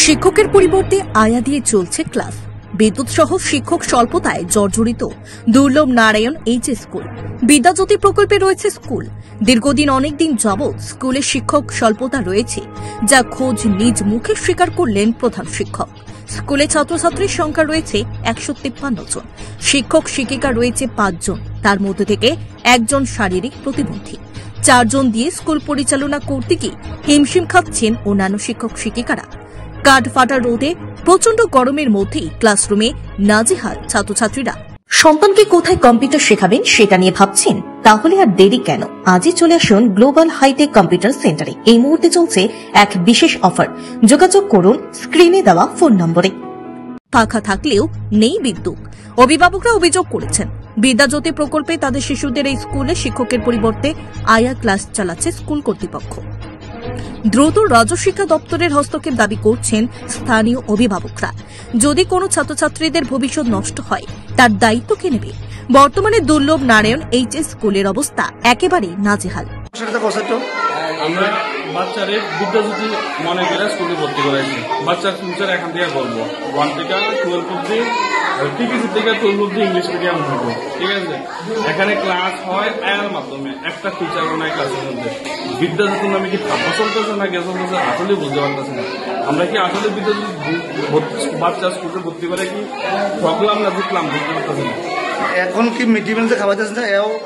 শিক্ষকের পরিবর্তে আয়া দিয়ে চলছে ক্লাস। বিদ্যুৎ সহ শিক্ষক স্বল্পতায় জর্জরিত দুর্লভ নারায়ণ এইচএস স্কুল। বিদ্যাজ্যোতি প্রকল্পে রয়েছে স্কুল। দীর্ঘদিন অনেকদিন যাবৎ স্কুলে শিক্ষক স্বল্পতা রয়েছে, যা খোঁজ নিজ মুখে স্বীকার করলেন প্রধান শিক্ষক। স্কুলে ছাত্রছাত্রীর সংখ্যা রয়েছে 153 জন। শিক্ষক শিক্ষিকা রয়েছে 5 জন, তার মধ্যে থেকে একজন শারীরিক প্রতিবন্ধী। 4 জন দিয়ে স্কুল পরিচালনা করতে গিয়ে হিমশিম খাচ্ছেন অন্যান্য শিক্ষক শিক্ষিকারা। কাঠ ফাটা রোদে প্রচন্ড গরমের মধ্যেই ক্লাসরুমে নাজেহাল ছাত্রছাত্রীরা। সন্তানকে কোথায় কম্পিউটার শেখাবেন সেটা নিয়ে ভাবছেন? তাহলে আর দেরি কেন? আজই চলে আসুন গ্লোবাল হাইটেক কম্পিউটার সেন্টারে। এই মুহূর্তে চলছে এক বিশেষ অফার। যোগাযোগ করুন স্ক্রিনে দেওয়া ফোন নম্বরে। পাখা থাকলেও নেই বিদ্যুৎ। অভিভাবকরা অভিযোগ করেছেন, বিদ্যাজ্যোতি প্রকল্পে তাদের শিশুদের এই স্কুলে শিক্ষকের পরিবর্তে আয়া ক্লাস চালাচ্ছে স্কুল কর্তৃপক্ষ। দ্রুত রাজ্য শিক্ষা দপ্তরের হস্তক্ষেপ দাবি করছেন স্থানীয় অভিভাবকরা। যদি কোনো ছাত্রছাত্রীদের ভবিষ্যৎ নষ্ট হয়, তার দায়িত্ব কে নেবে? বর্তমানে দুর্লভ নারায়ণ এইচএস স্কুলের অবস্থা একেবারে নাজেহাল। আমরা বাচ্চারে বিদ্যাজ্যোতি মনে করে স্কুলে ভর্তি করাইছি। বাচ্চার ফিউচার এখান থেকে বলবো 1 থেকে 12 অব্দি, টিকিসি থেকে 12 অব্দি ইংলিশ মিডিয়াম হবো। ঠিক আছে, এখানে ক্লাস হয় আয়ার মাধ্যমে, একটা টিচারও নাই ক্লাসের মধ্যে। বিদ্যাজ্যোতি নামে কি থাপ্পা চলতেছে না গেছে চলতেছে আসলে বুঝতে পারতেছে না। আমরা কি আসলে বিদ্যাজ্যোতি বাচ্চা স্কুলে ভর্তি করে কি প্রবলেম না বুঝলাম বুঝতে পারতেছি না। এখন কি মিড ডে মিল খাওয়াইতেছেন?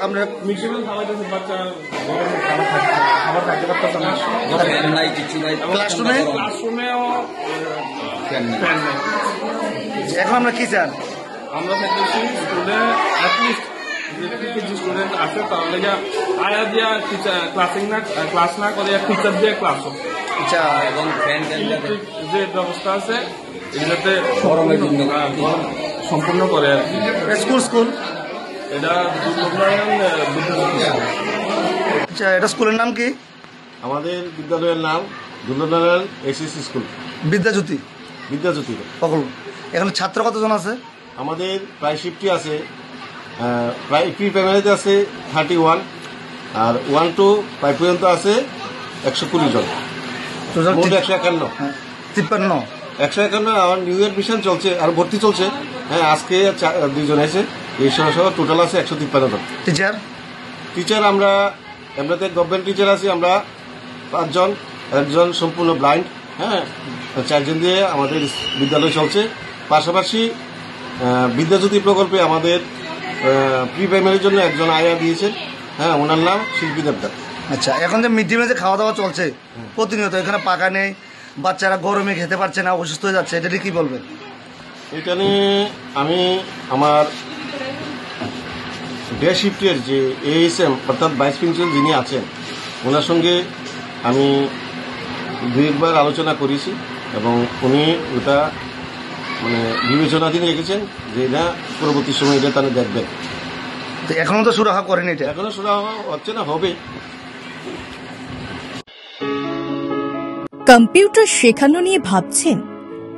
আমরা মিড ডে মিল খাওয়াইতেছি, বাচ্চা খাবার খাইতে পারতেছে না। ক্লাসরুমেও ফ্যান নাই। এখন আমরা কি চান? আমরা চাইতেছি স্কুলে অ্যাটলিস্ট যে স্টুডেন্ট আছে তাহলে আয়া দিয়া টিচার ক্লাস না করে টিচার দিয়ে ক্লাস হোক। এবং ইলেকট্রিক যে ব্যবস্থা আছে এগুলোতে সম্পূর্ণ করে আর কি। স্কুল এটা এটা স্কুলের নাম কি? আমাদের বিদ্যালয়ের নাম দুর্লভ নারায়ণ এইচএস স্কুল, বিদ্যাজ্যোতি প্রকল্প। এখানে ছাত্র কতজন আছে? আমাদের প্রায় শিফটই আছে, প্রায় প্রি প্রাইমারিতে আছে 31, আর 1 to 5 পর্যন্ত আছে 120 জন, মোট 151। আমার নিউ এডমিশন চলছে আর ভর্তি চলছে। হ্যাঁ, আজকে 2 জন আছে, এই সহ টোটাল আছে 153 জন। টিচার আমরা এমনিতে গভর্নমেন্ট টিচার আছি আমরা 5 জন, একজন সম্পূর্ণ ব্লাইন্ড। হ্যাঁ, 4 জন দিয়ে আমাদের বিদ্যালয় চলছে। পাশাপাশি বিদ্যাজ্যোতি প্রকল্পে আমাদের প্রি প্রাইমারির জন্য একজন আয়া দিয়েছেন। হ্যাঁ, ওনার নাম শিল্পী দেবদার। আচ্ছা, এখন যে মিড ডে মিলে খাওয়া দাওয়া চলছে প্রতিনিয়ত, এখানে পাকা নেই, বাচ্চারা গরমে খেতে পারছে না, অসুস্থ হয়ে যাচ্ছে, এটা নিয়ে কি বলবেন? এটা নিয়ে আমি আমার ডে শিফটের যে এএসএম অর্থাৎ ভাইস প্রিন্সিপাল যিনি আছেন ওনার সঙ্গে আমি 2-1 আলোচনা করেছি এবং উনি ওটা বিবেচনাধীন রেখেছেন যে এটা পরবর্তী সময় এটা তারা দেখবেন। এখনো তো সুরাহা করেনি, এটা এখনো সুরাহা হচ্ছে না, হবে। কম্পিউটার শেখানো নিয়ে ভাবছেন?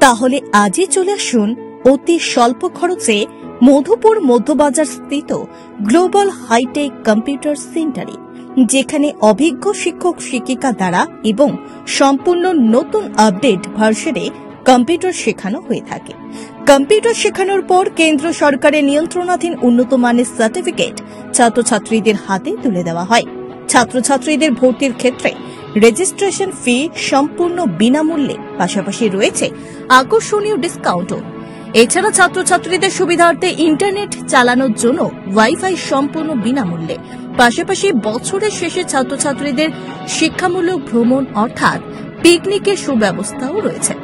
তাহলে আজই চলে আসুন অতি স্বল্প খরচে মধুপুর মধ্যবাজার স্থিত গ্লোবাল হাইটেক কম্পিউটার সেন্টারে, যেখানে অভিজ্ঞ শিক্ষক শিক্ষিকা দ্বারা এবং সম্পূর্ণ নতুন আপডেট ভার্সনে কম্পিউটার শেখানো হয়ে থাকে। কম্পিউটার শেখানোর পর কেন্দ্র সরকারের নিয়ন্ত্রণাধীন উন্নত মানের সার্টিফিকেট ছাত্রছাত্রীদের হাতে তুলে দেওয়া হয়। ছাত্রছাত্রীদের ভর্তির ক্ষেত্রে রেজিস্ট্রেশন ফি সম্পূর্ণ বিনামূল্যে, পাশাপাশি রয়েছে আকর্ষণীয় ডিসকাউন্টও। এছাড়া ছাত্রছাত্রীদের সুবিধার্থে ইন্টারনেট চালানোর জন্য ওয়াইফাই সম্পূর্ণ বিনামূল্যে, পাশাপাশি বছরের শেষে ছাত্রছাত্রীদের শিক্ষামূলক ভ্রমণ অর্থাৎ পিকনিকের সুব্যবস্থাও রয়েছে।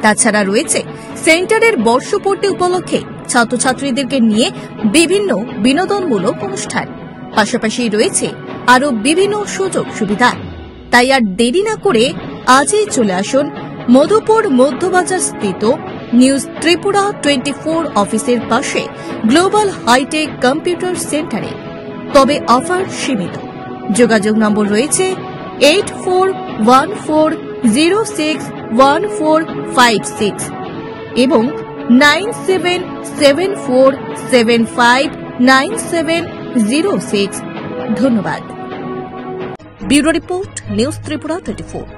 তাছাড়া রয়েছে সেন্টারের বর্ষপূর্তি উপলক্ষে ছাত্রছাত্রীদেরকে নিয়ে বিভিন্ন বিনোদনমূলক অনুষ্ঠান, পাশাপাশি রয়েছে আরও বিভিন্ন সুযোগ সুবিধা। তাই আর দেরি না করে আজই চলে আসুন মধুপুর মধ্যবাজার স্থিত নিউজ ত্রিপুরা 24 অফিসের পাশে গ্লোবাল হাইটেক কম্পিউটার সেন্টারে। তবে অফার সীমিত। যোগাযোগ নম্বর রয়েছে 8414061456 এবং 9774759706। Bureau report, news Tripura 24।